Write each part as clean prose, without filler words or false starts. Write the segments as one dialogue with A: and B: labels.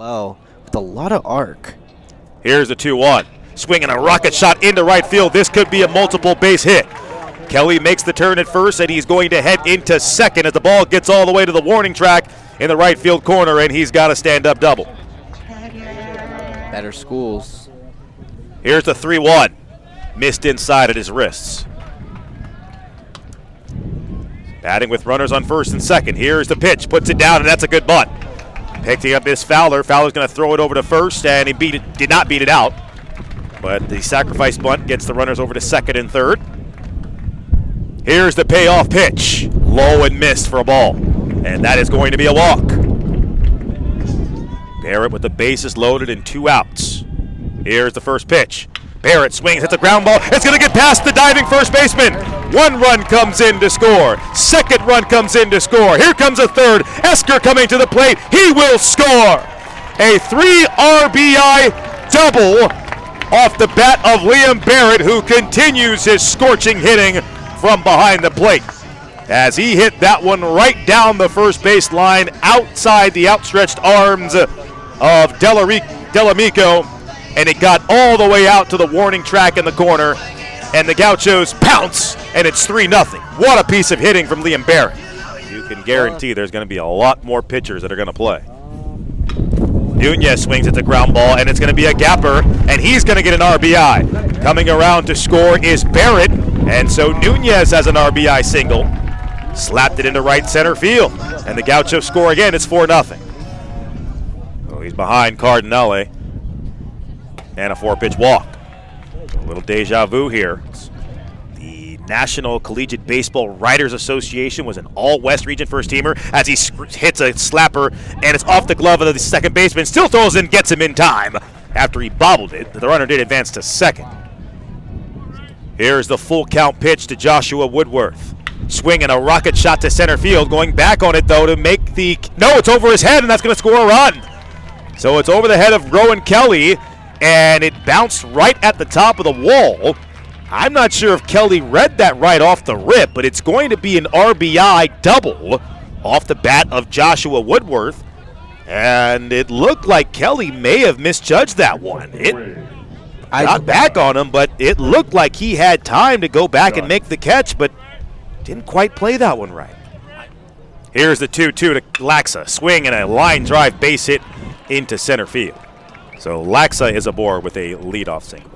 A: well with a lot of arc.
B: Here's the 2-1. Swinging a rocket shot into right field. This could be a multiple base hit. Kelly makes the turn at first, and he's going to head into second as the ball gets all the way to the warning track in the right field corner, and he's got a stand-up double.
A: Better schools.
B: Here's the 3-1. Missed inside at his wrists. Batting with runners on first and second. Here's the pitch. Puts it down, and that's a good bunt. Picking up this Fowler. Fowler's going to throw it over to first, and he did not beat it out. But the sacrifice bunt gets the runners over to second and third. Here's the payoff pitch. Low and missed for a ball. And that is going to be a walk. Barrett with the bases loaded and 2 outs. Here's the first pitch. Barrett swings, hits a ground ball. It's going to get past the diving first baseman. 1 run comes in to score. 2nd run comes in to score. Here comes a 3rd. Esker coming to the plate. He will score. A 3 RBI double off the bat of Liam Barrett, who continues his scorching hitting from behind the plate. As he hit that one right down the first base line outside the outstretched arms of Delamico, and it got all the way out to the warning track in the corner, and the Gauchos pounce, and it's 3-0. What a piece of hitting from Liam Barrett. You can guarantee there's going to be a lot more pitchers that are going to play. Nunez swings at the ground ball, and it's going to be a gapper, and he's going to get an RBI. Coming around to score is Barrett, and so Nunez has an RBI single. Slapped it into right center field, and the Gauchos score again. It's 4-0. Oh, he's behind Cardinale, and a 4-pitch walk. A little deja vu here. The National Collegiate Baseball Writers Association was an all-West region first-teamer as he hits a slapper, and it's off the glove of the second baseman. Still throws in, gets him in time after he bobbled it. The runner did advance to second. Here's the full count pitch to Joshua Woodworth. Swinging a rocket shot to center field. Going back on it, though, to make the... No, it's over his head, and that's going to score a run. So it's over the head of Rowan Kelly, and it bounced right at the top of the wall. I'm not sure if Kelly read that right off the rip, but it's going to be an RBI double off the bat of Joshua Woodworth. And it looked like Kelly may have misjudged that one. It got back on him, but it looked like he had time to go back and make the catch, but didn't quite play that one right. Here's the 2-2 to Laxa. Swing and a line drive base hit into center field. So Laxa is aboard with a leadoff single.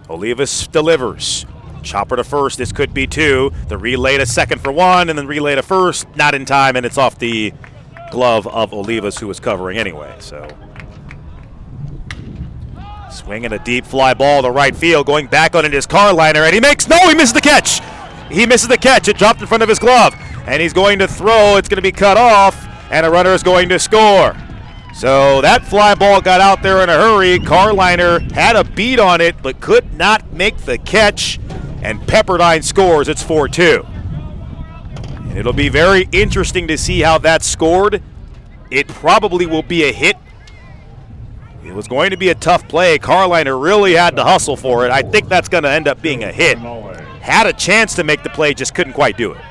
B: Olivas delivers. Chopper to first. This could be 2. The relay to second for 1, and then relay to first. Not in time, and it's off the glove of Olivas, who was covering anyway. So swinging a deep fly ball to right field. Going back on it is Carliner, and he misses the catch. He misses the catch. It dropped in front of his glove. And he's going to throw. It's going to be cut off. And a runner is going to score. So that fly ball got out there in a hurry. Carliner had a beat on it, but could not make the catch. And Pepperdine scores. It's 4-2. And it'll be very interesting to see how that's scored. It probably will be a hit. It was going to be a tough play. Carliner really had to hustle for it. I think that's going to end up being a hit. Had a chance to make the play, just couldn't quite do it.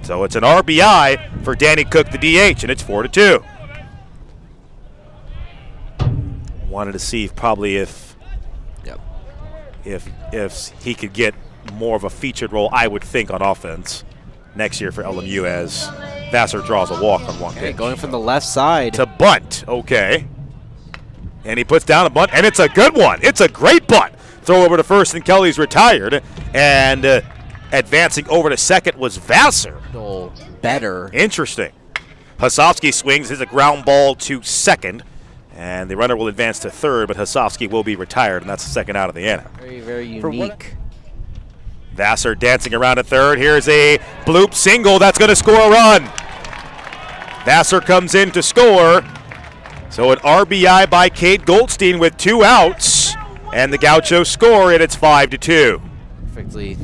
B: So it's an RBI for Danny Cook, the DH, and it's 4-2. Wanted to see if he could get more of a featured role, I would think, on offense next year for LMU as Vasseur draws a walk on one pitch.
A: Going from the left side.
B: To bunt, okay. And he puts down a bunt, and it's a good one. It's a great bunt. Throw over to first, and Kelly's retired. And advancing over to second was Vasseur.
A: Oh, better.
B: Interesting. Hasovsky swings, hits a ground ball to second. And the runner will advance to third, but Hasovsky will be retired, and that's the second out of the inning.
A: Very, very unique.
B: Vasseur dancing around at third. Here's a bloop single. That's going to score a run. Vasseur comes in to score. So an RBI by Cade Goldstein with 2 outs. And the Gauchos score, and it's 5-2.
A: Perfectly.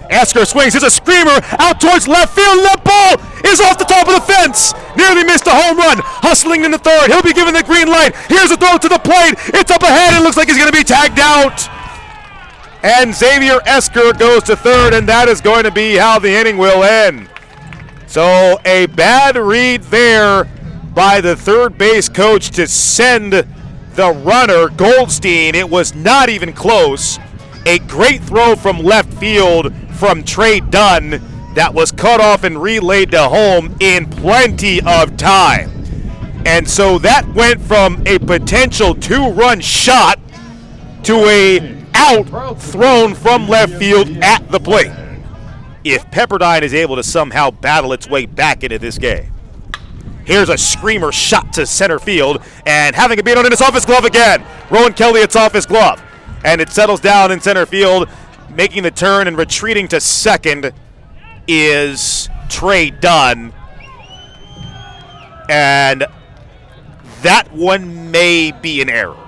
B: Esker swings, it's a screamer out towards left field, and that ball is off the top of the fence. Nearly missed a home run. Hustling in the third. He'll be given the green light. Here's a throw to the plate. It's up ahead. It looks like he's going to be tagged out. And Xavier Esker goes to third, and that is going to be how the inning will end. So a bad read there by the third base coach to send the runner, Goldstein. It was not even close. A great throw from left field from Trey Dunn that was cut off and relayed to home in plenty of time. And so that went from a potential 2-run shot to a out thrown from left field at the plate. If Pepperdine is able to somehow battle its way back into this game. Here's a screamer shot to center field, and having a beat on it, it's off his glove again. Rowan Kelly, it's off his glove. And it settles down in center field, making the turn and retreating to second is Trey Dunn. And that one may be an error.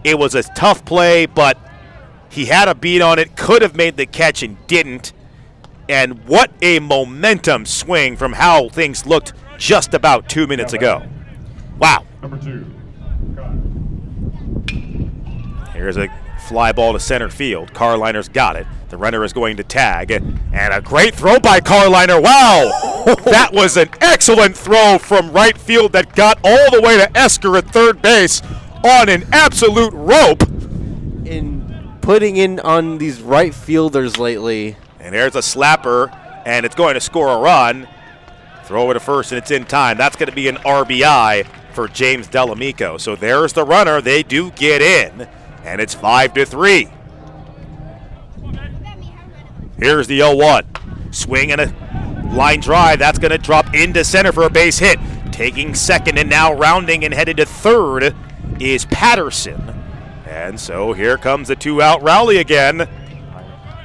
B: It was a tough play, but he had a beat on it, could have made the catch and didn't. And what a momentum swing from how things looked just about 2 minutes ago. Wow.
C: Number 2.
B: Here's a fly ball to center field. Carliner's got it. The runner is going to tag. And a great throw by Carliner. Wow! That was an excellent throw from right field that got all the way to Esker at third base on an absolute rope.
A: In putting in on these right fielders lately.
B: And there's a slapper, and it's going to score a run. Throw it to first, and it's in time. That's going to be an RBI for James Delamico. So there's the runner. They do get in, and it's 5-3. Here's the 0-1. Swing and a line drive. That's going to drop into center for a base hit. Taking second and now rounding and headed to third is Patterson. And so here comes the 2-out rally again.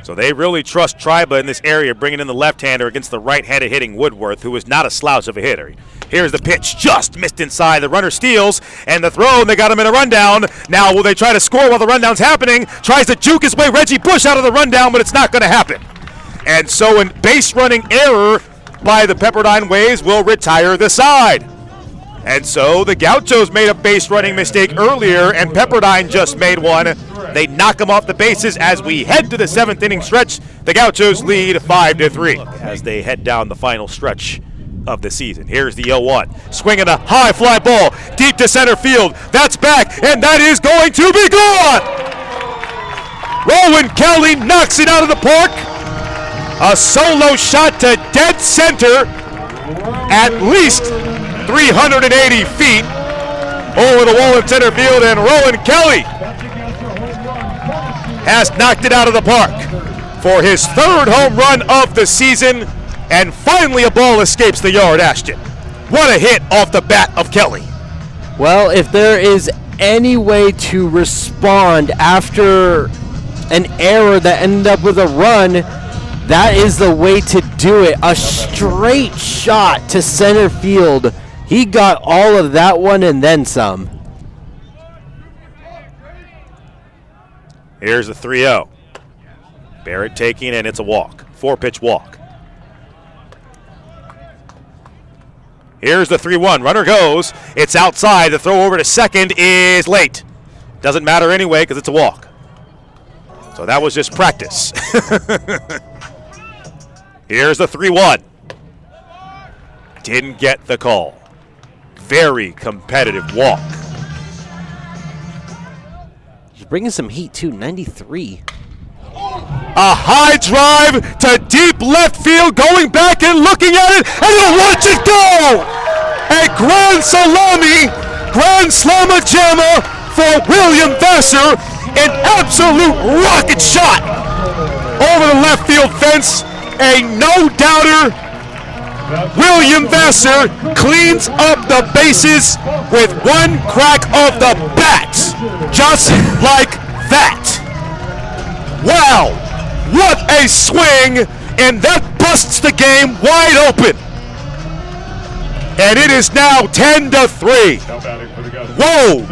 B: So they really trust Triba in this area, bringing in the left-hander against the right-handed hitting Woodworth, who is not a slouch of a hitter. Here's the pitch, just missed inside. The runner steals, and the throw, and they got him in a rundown. Now will they try to score while the rundown's happening? Tries to juke his way Reggie Bush out of the rundown, but it's not going to happen. And so a base-running error by the Pepperdine Waves will retire the side. And so the Gauchos made a base-running mistake earlier, and Pepperdine just made one. They knock them off the bases as we head to the 7th inning stretch. The Gauchos lead 5-3 as they head down the final stretch of the season. Here's the 0-1. Swinging a high fly ball deep to center field. That's back, and that is going to be gone! Rowan Kelly knocks it out of the park. A solo shot to dead center at least 380 feet over the wall in center field, and Rowan Kelly has knocked it out of the park for his 3rd home run of the season, and finally a ball escapes the yard, Ashton. What a hit off the bat of Kelly.
A: Well, if there is any way to respond after an error that ended up with a run, that is the way to do it. A straight shot to center field. He got all of that one and then some.
B: Here's the 3-0. Barrett taking, and it's a walk. 4-pitch walk. Here's the 3-1. Runner goes. It's outside. The throw over to second is late. Doesn't matter anyway because it's a walk. So that was just practice. Here's the 3-1. Didn't get the call. Very competitive walk.
A: He's bringing some heat too, 93.
B: A high drive to deep left field, going back and looking at it, and he'll watch it go! A grand salami, grand slamma-jamma for William Vasseur, an absolute rocket shot over the left field fence, a no-doubter. William Vasseur cleans up the bases with one crack of the bat, just like that. Wow, what a swing, and that busts the game wide open. And it is now 10-3. Whoa!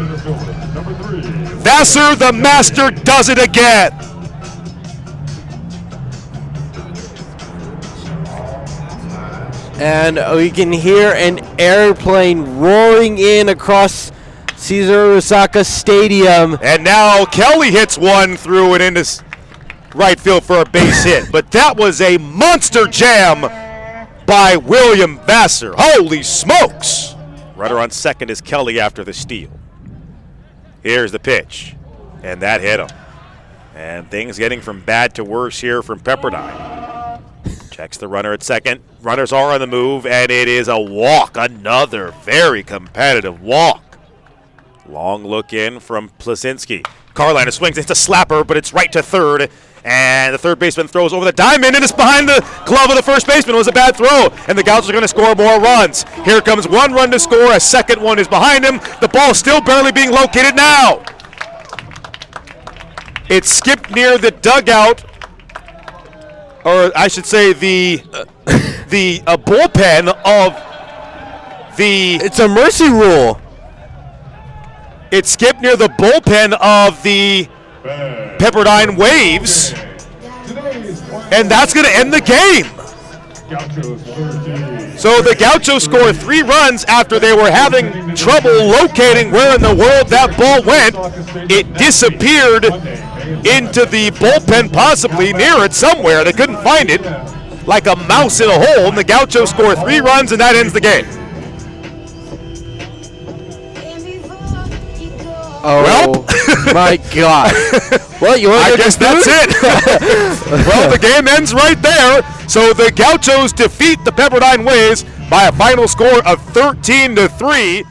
B: Vasseur, the master, does it again.
A: And we can hear an airplane roaring in across Caesar Osaka Stadium.
B: And now Kelly hits one through and into right field for a base hit. But that was a monster jam by William Vasseur. Holy smokes! Runner on second is Kelly after the steal. Here's the pitch, and that hit him. And things getting from bad to worse here from Pepperdine. Checks the runner at second. Runners are on the move, and it is a walk. Another very competitive walk. Long look in from Plasinski. Carliner swings. It's a slapper, but it's right to third. And the third baseman throws over the diamond, and it's behind the glove of the first baseman. It was a bad throw, and the Gauchos are going to score more runs. Here comes one run to score. A second one is behind him. The ball still barely being located now. It skipped near the dugout, or I should say the bullpen of the...
A: It's a mercy rule.
B: It skipped near the bullpen of the Pepperdine Waves, and that's going to end the game. So the Gauchos score 3 runs after they were having trouble locating where in the world that ball went. It disappeared into the bullpen, possibly near it somewhere. They couldn't find it, like a mouse in a hole, and the Gauchos score 3 runs, and that ends the game.
A: Oh, my God. Well, I
B: guess that's it. Well, the game ends right there. So the Gauchos defeat the Pepperdine Waves by a final score of 13-3.